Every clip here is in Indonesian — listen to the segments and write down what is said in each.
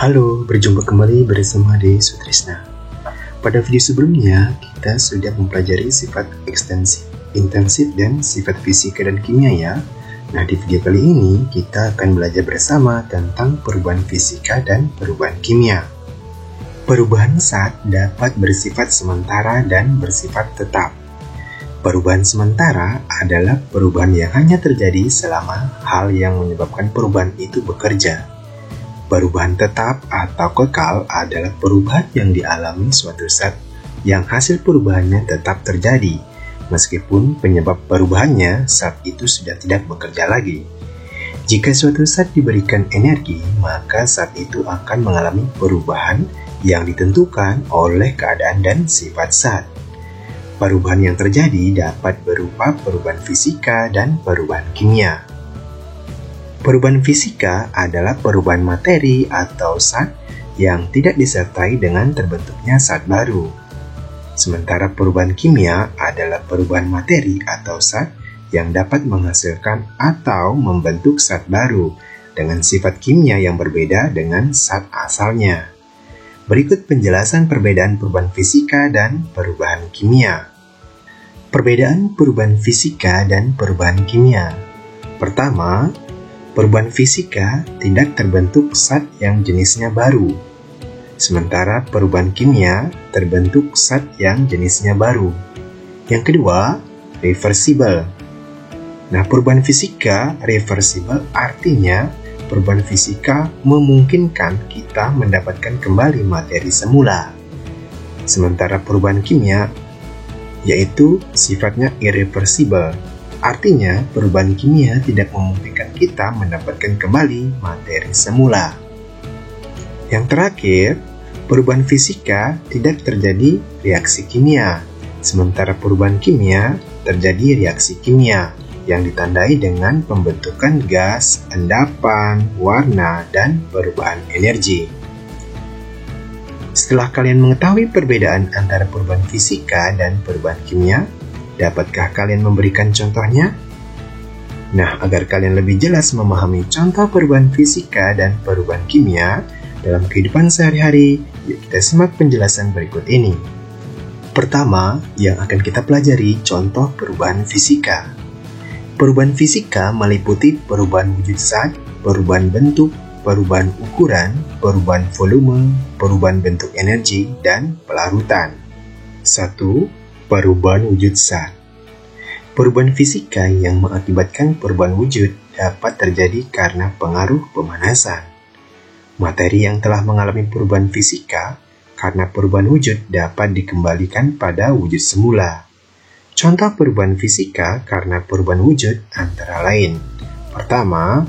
Halo, berjumpa kembali bersama Ade Sutrisna. Pada video sebelumnya, kita sudah mempelajari sifat ekstensif, intensif, dan sifat fisika dan kimia ya. Nah, di video kali ini, kita akan belajar bersama tentang perubahan fisika dan perubahan kimia. Perubahan zat dapat bersifat sementara dan bersifat tetap. Perubahan sementara adalah perubahan yang hanya terjadi selama hal yang menyebabkan perubahan itu bekerja. Perubahan tetap atau kekal adalah perubahan yang dialami suatu zat yang hasil perubahannya tetap terjadi, meskipun penyebab perubahannya zat itu sudah tidak bekerja lagi. Jika suatu zat diberikan energi, maka zat itu akan mengalami perubahan yang ditentukan oleh keadaan dan sifat zat. Perubahan yang terjadi dapat berupa perubahan fisika dan perubahan kimia. Perubahan fisika adalah perubahan materi atau zat yang tidak disertai dengan terbentuknya zat baru. Sementara perubahan kimia adalah perubahan materi atau zat yang dapat menghasilkan atau membentuk zat baru dengan sifat kimia yang berbeda dengan zat asalnya. Berikut penjelasan perbedaan perubahan fisika dan perubahan kimia. Perbedaan perubahan fisika dan perubahan kimia. Pertama, perubahan fisika tidak terbentuk zat yang jenisnya baru, sementara perubahan kimia terbentuk zat yang jenisnya baru. Yang kedua, reversible. Nah, perubahan fisika reversible artinya perubahan fisika memungkinkan kita mendapatkan kembali materi semula. Sementara perubahan kimia yaitu sifatnya irreversible. Artinya, perubahan kimia tidak memungkinkan kita mendapatkan kembali materi semula. Yang terakhir, perubahan fisika tidak terjadi reaksi kimia, sementara perubahan kimia terjadi reaksi kimia yang ditandai dengan pembentukan gas, endapan, warna, dan perubahan energi. Setelah kalian mengetahui perbedaan antara perubahan fisika dan perubahan kimia, dapatkah kalian memberikan contohnya? Nah, agar kalian lebih jelas memahami contoh perubahan fisika dan perubahan kimia dalam kehidupan sehari-hari, yuk kita simak penjelasan berikut ini. Pertama, yang akan kita pelajari contoh perubahan fisika. Perubahan fisika meliputi perubahan wujud zat, perubahan bentuk, perubahan ukuran, perubahan volume, perubahan bentuk energi, dan pelarutan. 1. Perubahan wujud zat. Perubahan fisika yang mengakibatkan perubahan wujud dapat terjadi karena pengaruh pemanasan. Materi yang telah mengalami perubahan fisika karena perubahan wujud dapat dikembalikan pada wujud semula. Contoh perubahan fisika karena perubahan wujud antara lain. Pertama,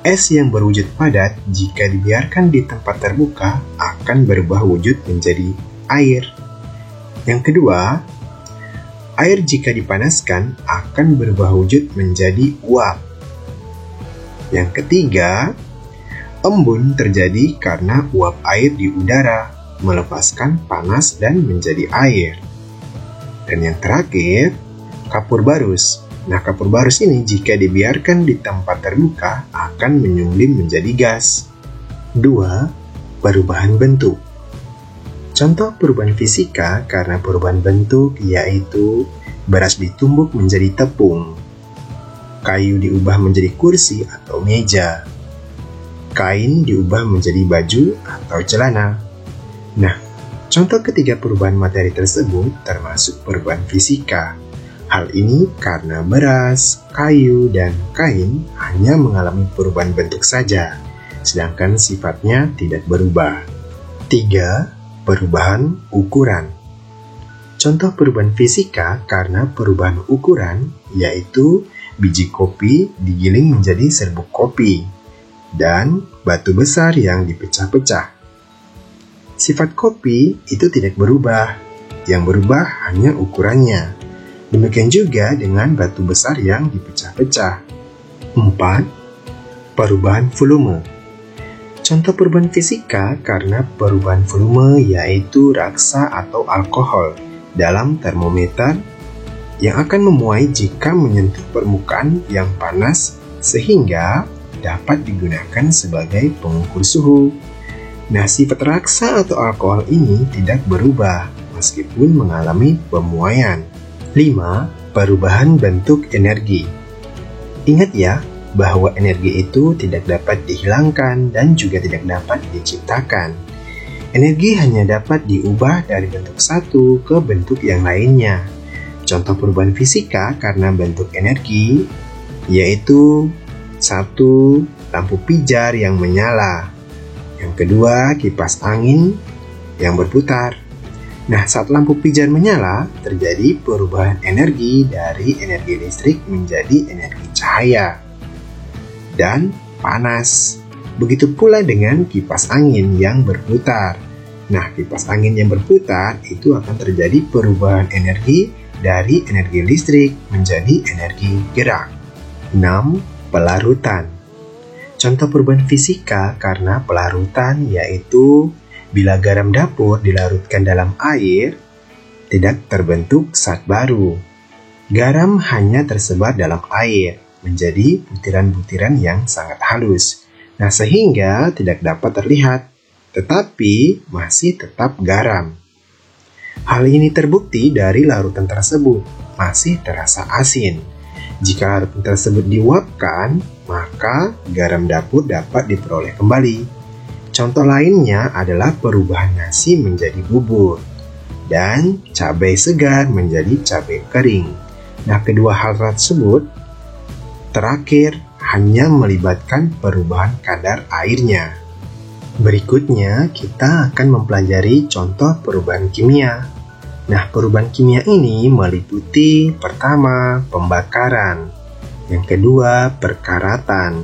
es yang berwujud padat jika dibiarkan di tempat terbuka akan berubah wujud menjadi air. Yang kedua, air jika dipanaskan akan berubah wujud menjadi uap. Yang ketiga, embun terjadi karena uap air di udara melepaskan panas dan menjadi air. Dan yang terakhir, kapur barus. Nah, kapur barus ini jika dibiarkan di tempat terbuka akan menyumblim menjadi gas. 2. Perubahan bentuk. Contoh perubahan fisika karena perubahan bentuk yaitu beras ditumbuk menjadi tepung, kayu diubah menjadi kursi atau meja, kain diubah menjadi baju atau celana. Nah, contoh ketiga perubahan materi tersebut termasuk perubahan fisika. Hal ini karena beras, kayu, dan kain hanya mengalami perubahan bentuk saja, sedangkan sifatnya tidak berubah. 3. Perubahan ukuran. Contoh perubahan fisika karena perubahan ukuran yaitu biji kopi digiling menjadi serbuk kopi dan batu besar yang dipecah-pecah. Sifat kopi itu tidak berubah, yang berubah hanya ukurannya. Demikian juga dengan batu besar yang dipecah-pecah. 4. Perubahan volume. Contoh perubahan fisika karena perubahan volume yaitu raksa atau alkohol dalam termometer yang akan memuai jika menyentuh permukaan yang panas sehingga dapat digunakan sebagai pengukur suhu. Nah, sifat raksa atau alkohol ini tidak berubah meskipun mengalami pemuaian. 5. Perubahan bentuk energi. Ingat ya, bahwa energi itu tidak dapat dihilangkan dan juga tidak dapat diciptakan. Energi hanya dapat diubah dari bentuk satu ke bentuk yang lainnya. Contoh perubahan fisika karena bentuk energi yaitu 1. Lampu pijar yang menyala. Yang kedua, kipas angin yang berputar. Nah, saat lampu pijar menyala, terjadi perubahan energi dari energi listrik menjadi energi cahaya dan panas. Begitu pula dengan kipas angin yang berputar. Nah, kipas angin yang berputar itu akan terjadi perubahan energi dari energi listrik menjadi energi gerak. 6. Pelarutan. Contoh perubahan fisika karena pelarutan yaitu bila garam dapur dilarutkan dalam air, tidak terbentuk zat baru. Garam hanya tersebar dalam air, menjadi butiran-butiran yang sangat halus. Nah, sehingga tidak dapat terlihat, tetapi masih tetap garam. Hal ini terbukti dari larutan tersebut, masih terasa asin. Jika larutan tersebut diuapkan, maka garam dapur dapat diperoleh kembali. Contoh lainnya adalah perubahan nasi menjadi bubur dan cabai segar menjadi cabai kering. Nah, kedua hal tersebut terakhir hanya melibatkan perubahan kadar airnya. Berikutnya, kita akan mempelajari contoh perubahan kimia. Nah, perubahan kimia ini meliputi pertama, pembakaran, yang kedua, perkaratan,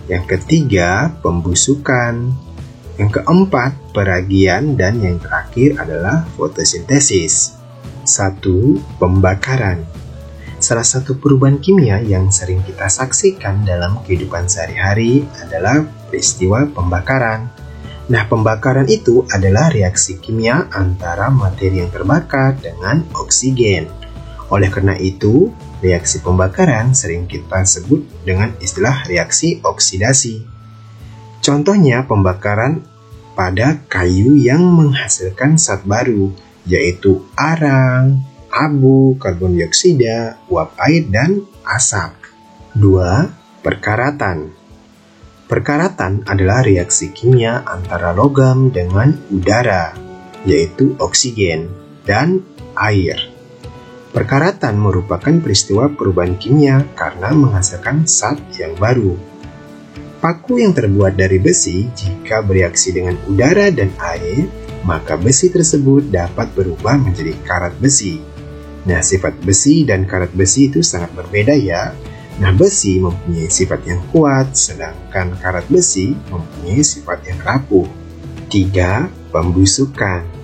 yang ketiga, pembusukan, yang keempat, peragian, dan yang terakhir adalah fotosintesis. 1. Pembakaran. Salah satu perubahan kimia yang sering kita saksikan dalam kehidupan sehari-hari adalah peristiwa pembakaran. Nah, pembakaran itu adalah reaksi kimia antara materi yang terbakar dengan oksigen. Oleh karena itu, reaksi pembakaran sering kita sebut dengan istilah reaksi oksidasi. Contohnya pembakaran pada kayu yang menghasilkan zat baru, yaitu arang, abu, karbon dioksida, uap air, dan asap. 2. Perkaratan. Perkaratan adalah reaksi kimia antara logam dengan udara, yaitu oksigen dan air. Perkaratan merupakan peristiwa perubahan kimia karena menghasilkan zat yang baru. Paku yang terbuat dari besi jika bereaksi dengan udara dan air, maka besi tersebut dapat berubah menjadi karat besi. Nah, sifat besi dan karat besi itu sangat berbeda ya. Nah, besi mempunyai sifat yang kuat, sedangkan karat besi mempunyai sifat yang rapuh. 3. Pembusukan.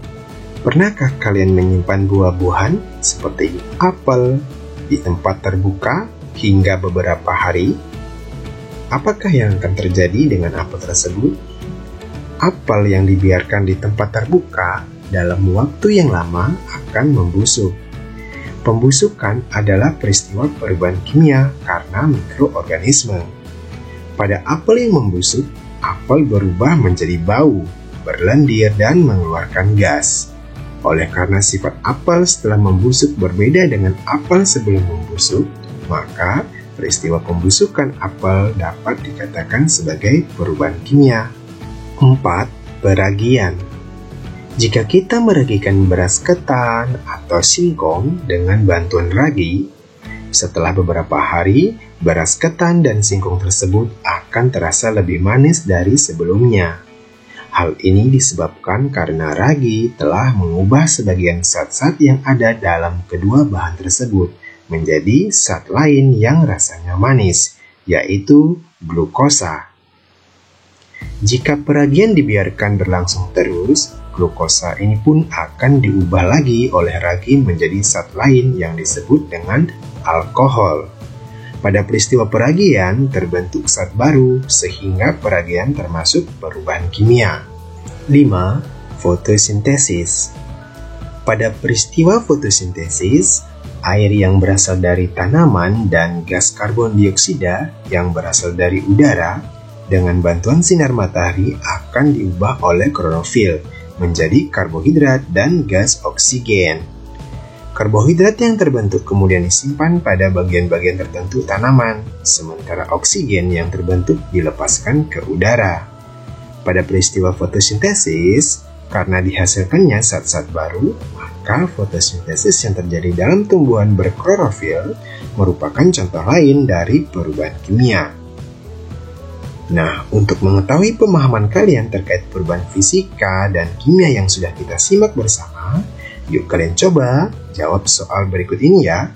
Pernahkah kalian menyimpan buah-buahan seperti apel di tempat terbuka hingga beberapa hari? Apakah yang akan terjadi dengan apel tersebut? Apel yang dibiarkan di tempat terbuka dalam waktu yang lama akan membusuk. Pembusukan adalah peristiwa perubahan kimia karena mikroorganisme. Pada apel yang membusuk, apel berubah menjadi bau, berlendir, dan mengeluarkan gas. Oleh karena sifat apel setelah membusuk berbeda dengan apel sebelum membusuk, maka peristiwa pembusukan apel dapat dikatakan sebagai perubahan kimia. 4. Peragian. Jika kita meragikan beras ketan atau singkong dengan bantuan ragi, setelah beberapa hari, beras ketan dan singkong tersebut akan terasa lebih manis dari sebelumnya. Hal ini disebabkan karena ragi telah mengubah sebagian zat-zat yang ada dalam kedua bahan tersebut menjadi zat lain yang rasanya manis, yaitu glukosa. Jika peragian dibiarkan berlangsung terus, glukosa ini pun akan diubah lagi oleh ragi menjadi zat lain yang disebut dengan alkohol. Pada peristiwa peragian terbentuk zat baru sehingga peragian termasuk perubahan kimia. 5. Fotosintesis. Pada peristiwa fotosintesis, air yang berasal dari tanaman dan gas karbon dioksida yang berasal dari udara dengan bantuan sinar matahari akan akan diubah oleh klorofil menjadi karbohidrat dan gas oksigen. Karbohidrat yang terbentuk kemudian disimpan pada bagian-bagian tertentu tanaman, sementara oksigen yang terbentuk dilepaskan ke udara. Pada peristiwa fotosintesis, karena dihasilkannya zat-zat baru, maka fotosintesis yang terjadi dalam tumbuhan berklorofil merupakan contoh lain dari perubahan kimia. Nah, untuk mengetahui pemahaman kalian terkait perubahan fisika dan kimia yang sudah kita simak bersama, yuk kalian coba jawab soal berikut ini ya.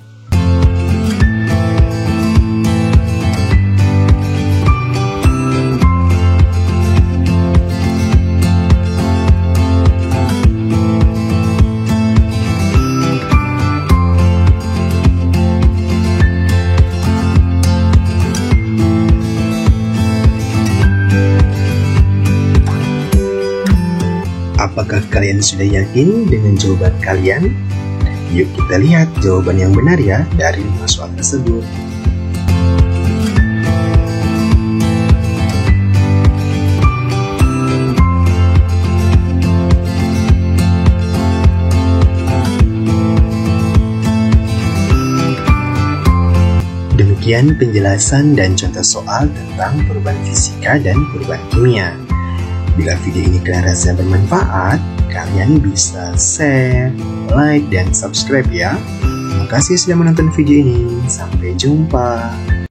Apakah kalian sudah yakin dengan jawaban kalian? Yuk kita lihat jawaban yang benar ya dari 5 soal tersebut. Demikian penjelasan dan contoh soal tentang perubahan fisika dan perubahan kimia. Bila video ini kalian rasa bermanfaat, kalian bisa share, like, dan subscribe ya. Terima kasih sudah menonton video ini. Sampai jumpa.